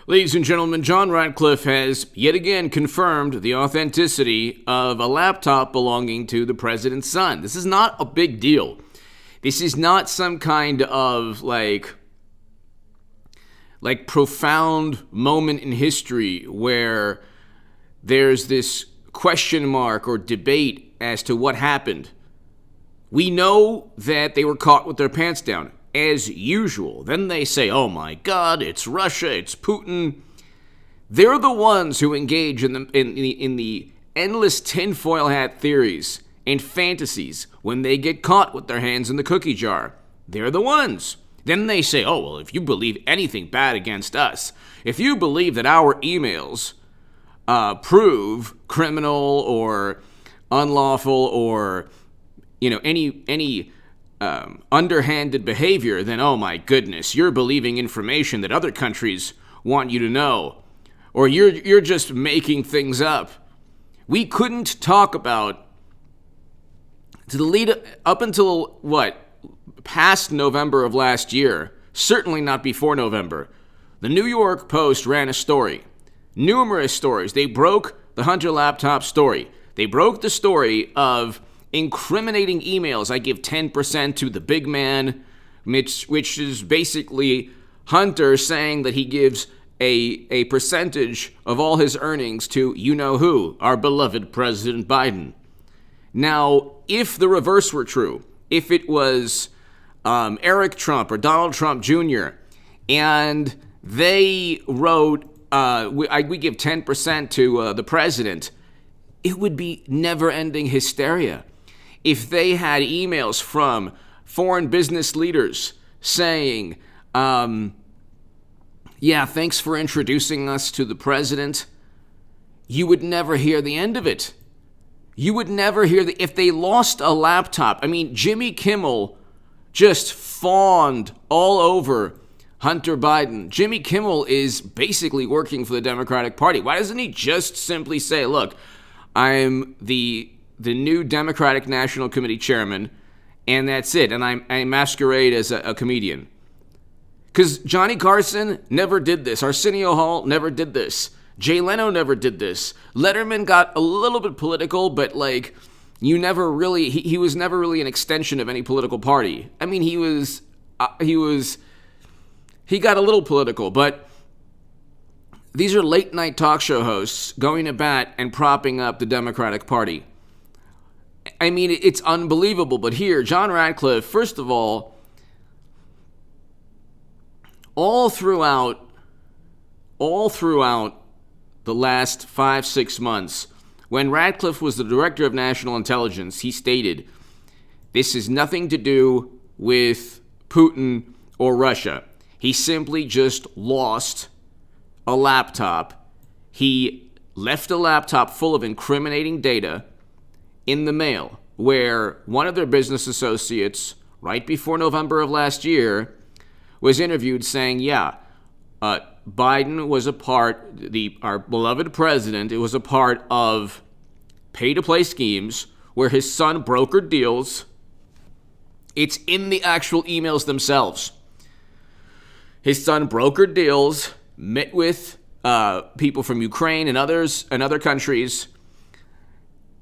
Ladies and gentlemen, John Ratcliffe has yet again confirmed the authenticity of a laptop belonging to the president's son. This is not a big deal. This is not some kind of like profound moment in history where there's this question mark or debate as to what happened. We know that they were caught with their pants down, as usual. Then they say, oh my God, it's Russia, it's Putin. They're the ones who engage in the endless tinfoil hat theories and fantasies when they get caught with their hands in the cookie jar. They're the ones. Then they say, oh, well, if you believe anything bad against us, if you believe that our emails prove criminal or unlawful or, any underhanded behavior, then, oh my goodness, you're believing information that other countries want you to know. Or you're just making things up. We couldn't talk about, to the lead up until, past November of last year, certainly not before November, the New York Post ran a story. Numerous stories. They broke the Hunter laptop story. They broke the story of incriminating emails. I give 10% to the big man, which is basically Hunter saying that he gives a percentage of all his earnings to you-know-who, our beloved President Biden. Now, if the reverse were true, if it was Eric Trump or Donald Trump Jr., and they wrote, we give 10% to the president, it would be never-ending hysteria. If they had emails from foreign business leaders saying, thanks for introducing us to the president, you would never hear the end of it. You would never hear if they lost a laptop. I mean, Jimmy Kimmel just fawned all over Hunter Biden. Jimmy Kimmel is basically working for the Democratic Party. Why doesn't he just simply say, look, I'm the new Democratic National Committee chairman, and that's it, and I masquerade as a comedian? Because Johnny Carson never did this. Arsenio Hall never did this. Jay Leno never did this. Letterman got a little bit political, but he was never really an extension of any political party. I mean, he got a little political, but these are late night talk show hosts going to bat and propping up the Democratic Party. I mean, it's unbelievable. But here, John Ratcliffe, first of all throughout the last 5-6 months, when Ratcliffe was the director of national intelligence, he stated, this has nothing to do with Putin or Russia. He simply just lost a laptop. He left a laptop full of incriminating data in the mail, where one of their business associates, right before November of last year, was interviewed saying, Biden was our beloved president, it was a part of pay-to-play schemes where his son brokered deals. It's in the actual emails themselves. His son brokered deals, met with people from Ukraine and other countries.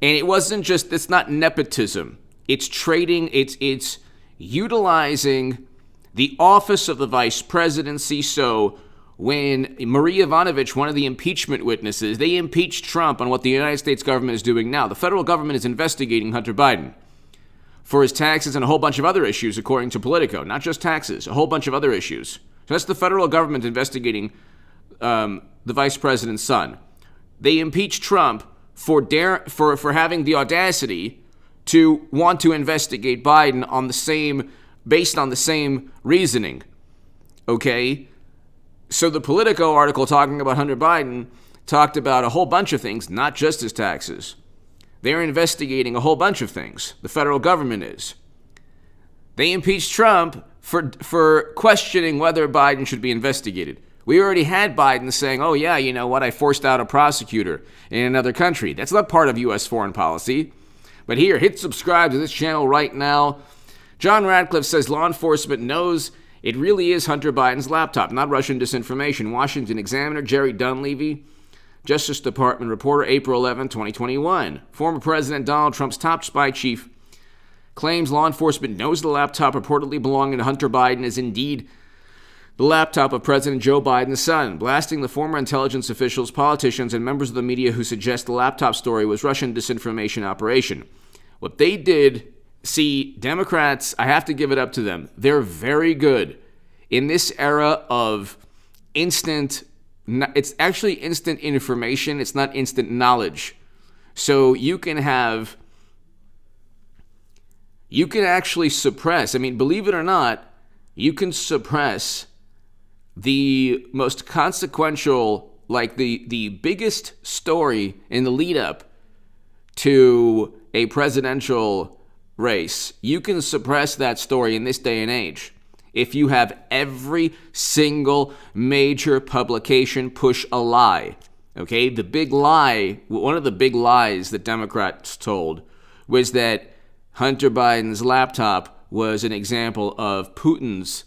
And it's not nepotism. It's trading, it's utilizing the office of the vice presidency. So when Marie Yovanovitch, one of the impeachment witnesses, they impeached Trump on what the United States government is doing now. The federal government is investigating Hunter Biden for his taxes and a whole bunch of other issues, according to Politico. Not just taxes, a whole bunch of other issues. So that's the federal government investigating the vice president's son. They impeached Trump for having the audacity to want to investigate Biden based on the same reasoning. Okay? So the Politico article talking about Hunter Biden talked about a whole bunch of things, not just his taxes. They're investigating a whole bunch of things. The federal government is. They impeached Trump for questioning whether Biden should be investigated. We already had Biden saying, oh yeah, you know what, I forced out a prosecutor in another country. That's not part of U.S. foreign policy. But here, hit subscribe to this channel right now. John Ratcliffe says law enforcement knows It really is Hunter Biden's laptop, not Russian disinformation. Washington Examiner, Jerry Dunleavy, Justice Department reporter, April 11, 2021. Former President Donald Trump's top spy chief claims law enforcement knows the laptop reportedly belonging to Hunter Biden is indeed the laptop of President Joe Biden's son, blasting the former intelligence officials, politicians, and members of the media who suggest the laptop story was Russian disinformation operation. What they did, see, Democrats, I have to give it up to them. They're very good in this era of it's actually instant information. It's not instant knowledge. So you can actually suppress, believe it or not, you can suppress the most consequential, like the biggest story in the lead up to a presidential race. You can suppress that story in this day and age if you have every single major publication push a lie. Okay? The big lie, one of the big lies that Democrats told was that Hunter Biden's laptop was an example of Putin's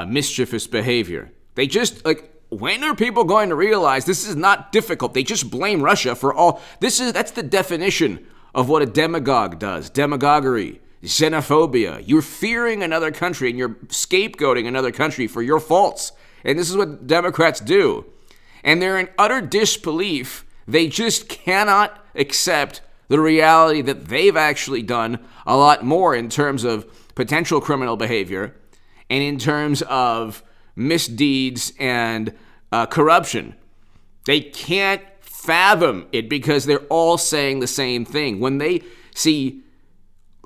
mischievous behavior. They just, when are people going to realize this is not difficult? They just blame Russia for all. That's the definition of what a demagogue does. Demagoguery, xenophobia. You're fearing another country and you're scapegoating another country for your faults. And this is what Democrats do. And they're in utter disbelief. They just cannot accept the reality that they've actually done a lot more in terms of potential criminal behavior and in terms of misdeeds and corruption. They can't fathom it because they're all saying the same thing. When they see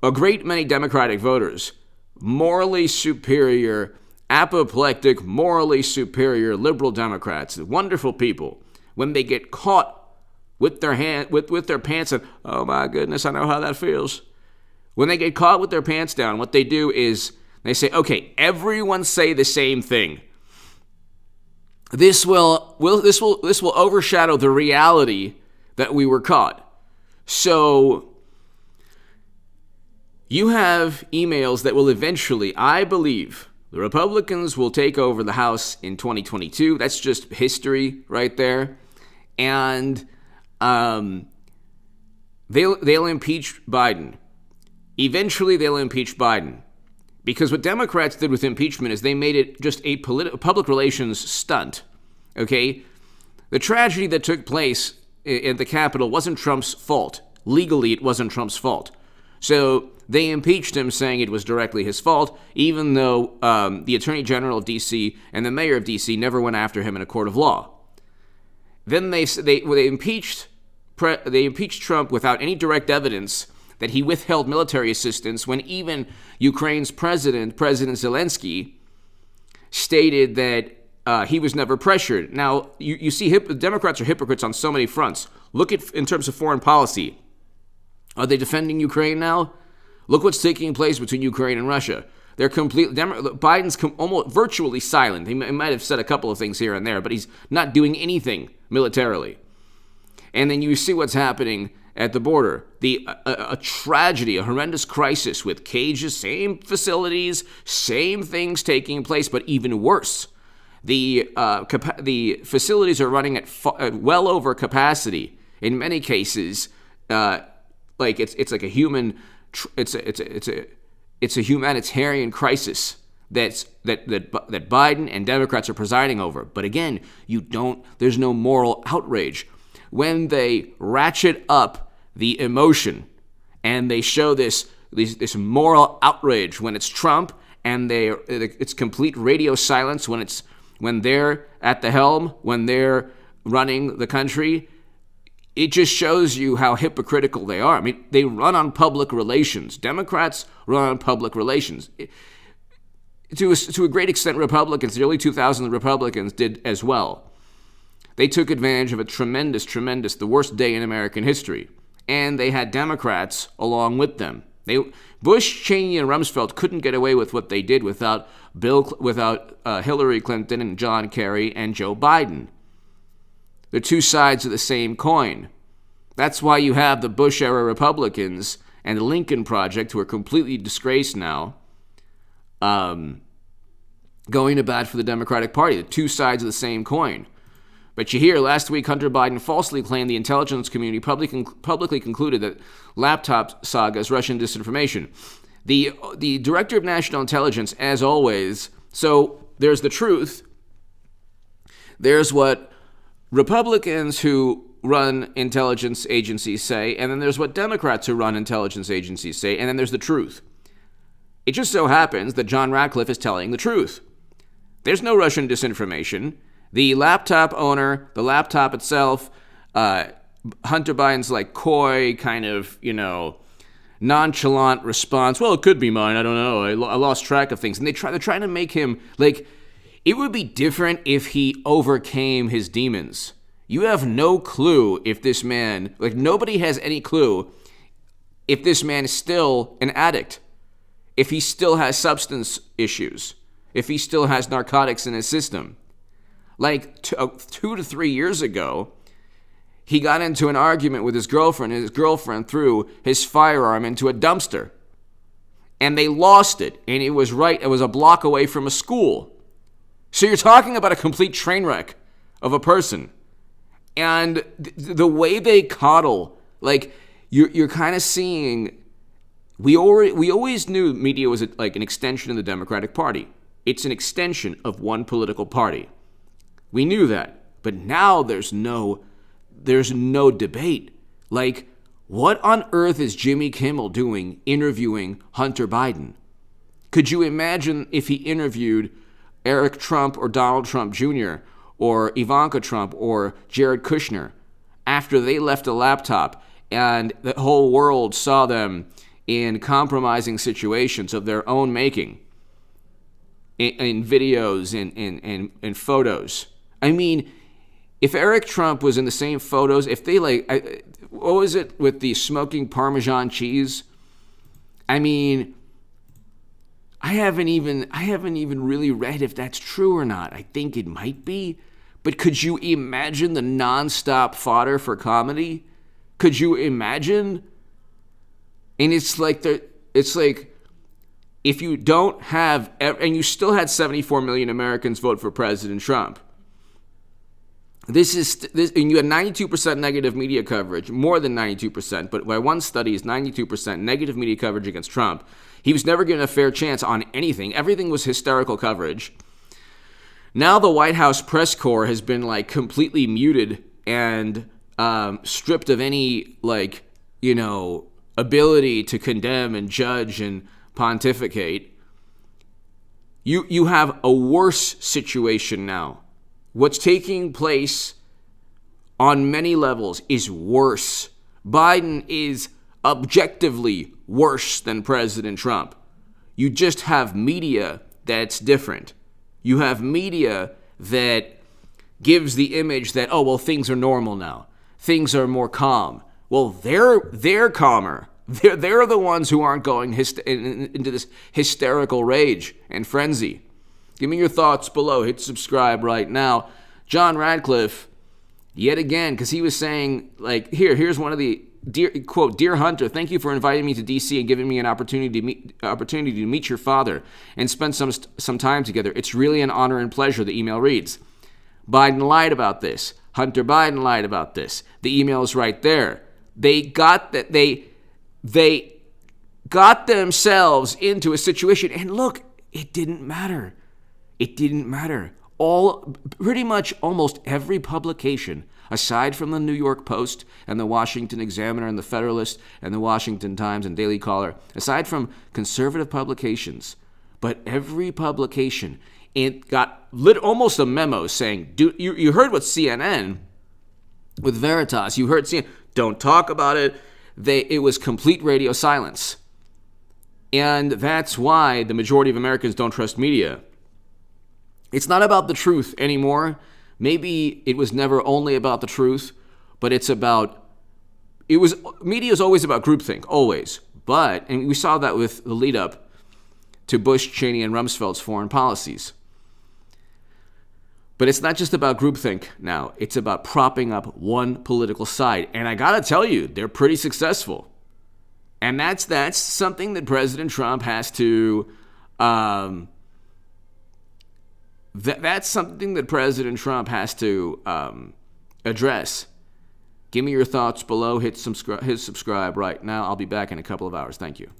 a great many Democratic voters, morally superior, apoplectic, morally superior liberal Democrats, wonderful people, when they get caught with their pants and, oh my goodness, I know how that feels. When they get caught with their pants down, what they do is they say, okay, everyone say the same thing. This will overshadow the reality that we were caught. So you have emails that will eventually, I believe, the Republicans will take over the House in 2022. That's just history right there. And they'll impeach Biden. Eventually, they'll impeach Biden. Because what Democrats did with impeachment is they made it just a public relations stunt, okay? The tragedy that took place at the Capitol wasn't Trump's fault. Legally, it wasn't Trump's fault. So they impeached him, saying it was directly his fault, even though the Attorney General of D.C. and the Mayor of D.C. never went after him in a court of law. Then they impeached Trump without any direct evidence that he withheld military assistance when even Ukraine's President Zelensky, stated that he was never pressured. Now, you see Democrats are hypocrites on so many fronts. Look at, in terms of foreign policy, are they defending Ukraine now? Look what's taking place between Ukraine and Russia. They're Biden's almost virtually silent. He might have said a couple of things here and there, but he's not doing anything militarily. And then you see what's happening at the border. A tragedy, a horrendous crisis with cages, same facilities, same things taking place, but even worse. The facilities are running at well over capacity. In many cases, it's like a human. It's a humanitarian crisis that Biden and Democrats are presiding over. But again, there's no moral outrage. When they ratchet up the emotion and they show this moral outrage when it's Trump, and it's complete radio silence when they're at the helm, when they're running the country, it just shows you how hypocritical they are. I mean, they run on public relations. Democrats run on public relations. To a great extent, Republicans, the early 2000s Republicans did as well. They took advantage of a tremendous, the worst day in American history. And they had Democrats along with them. Bush, Cheney, and Rumsfeld couldn't get away with what they did without Hillary Clinton and John Kerry and Joe Biden. They're two sides of the same coin. That's why you have the Bush-era Republicans and the Lincoln Project, who are completely disgraced now, going to bat for the Democratic Party, the two sides of the same coin. But you hear, last week, Hunter Biden falsely claimed the intelligence community publicly concluded that laptop saga is Russian disinformation. The Director of National Intelligence, as always, so there's the truth, there's what Republicans who run intelligence agencies say, and then there's what Democrats who run intelligence agencies say, and then there's the truth. It just so happens that John Ratcliffe is telling the truth. There's no Russian disinformation. The laptop owner, the laptop itself, Hunter Biden's like coy kind of, nonchalant response. Well, it could be mine. I don't know. I lost track of things. And they're trying to make him like, it would be different if he overcame his demons. You have no clue if this man, like nobody has any clue if this man is still an addict, if he still has substance issues, if he still has narcotics in his system. Like 2 to 3 years ago, he got into an argument with his girlfriend, and his girlfriend threw his firearm into a dumpster. And they lost it, and it was a block away from a school. So you're talking about a complete train wreck of a person. And the way they coddle, like, you're kind of seeing, we always knew media was like an extension of the Democratic Party. It's an extension of one political party. We knew that. But now there's no debate. Like, what on earth is Jimmy Kimmel doing interviewing Hunter Biden? Could you imagine if he interviewed Eric Trump or Donald Trump Jr. or Ivanka Trump or Jared Kushner after they left a laptop and the whole world saw them in compromising situations of their own making, in videos and photos? I mean, if Eric Trump was in the same photos, if they what was it with the smoking Parmesan cheese? I mean, I haven't even really read if that's true or not. I think it might be. But could you imagine the nonstop fodder for comedy? Could you imagine? And it's like if you don't have, and you still had 74 million Americans vote for President Trump. And you had 92% negative media coverage, more than 92%, but by one study is 92% negative media coverage against Trump. He was never given a fair chance on anything. Everything was hysterical coverage. Now the White House press corps has been like completely muted and stripped of any ability to condemn and judge and pontificate. You have a worse situation now. What's taking place on many levels is worse. Biden is objectively worse than President Trump. You just have media that's different. You have media that gives the image that, oh, well, things are normal now. Things are more calm. Well, they're calmer. They're the ones who aren't going into this hysterical rage and frenzy. Give me your thoughts below. Hit subscribe right now. John Ratcliffe, yet again, because he was saying, like, here's one of the, quote, "Dear Hunter, thank you for inviting me to D.C. and giving me an opportunity to meet your father and spend some time together. It's really an honor and pleasure," the email reads. Biden lied about this. Hunter Biden lied about this. The email is right there. They got themselves into a situation, and look, it didn't matter. It didn't matter. Pretty much almost every publication, aside from the New York Post and the Washington Examiner and the Federalist and the Washington Times and Daily Caller, aside from conservative publications, but every publication, it got almost a memo saying, you heard what CNN with Veritas, you heard CNN, don't talk about it. It was complete radio silence. And that's why the majority of Americans don't trust media. It's not about the truth anymore. Maybe it was never only about the truth, but media is always about groupthink, always. And we saw that with the lead up to Bush, Cheney, and Rumsfeld's foreign policies. But it's not just about groupthink now. It's about propping up one political side. And I gotta tell you, they're pretty successful. And that's something that President Trump has to that's something that President Trump has to address. Give me your thoughts below. Hit subscribe right now. I'll be back in a couple of hours. Thank you.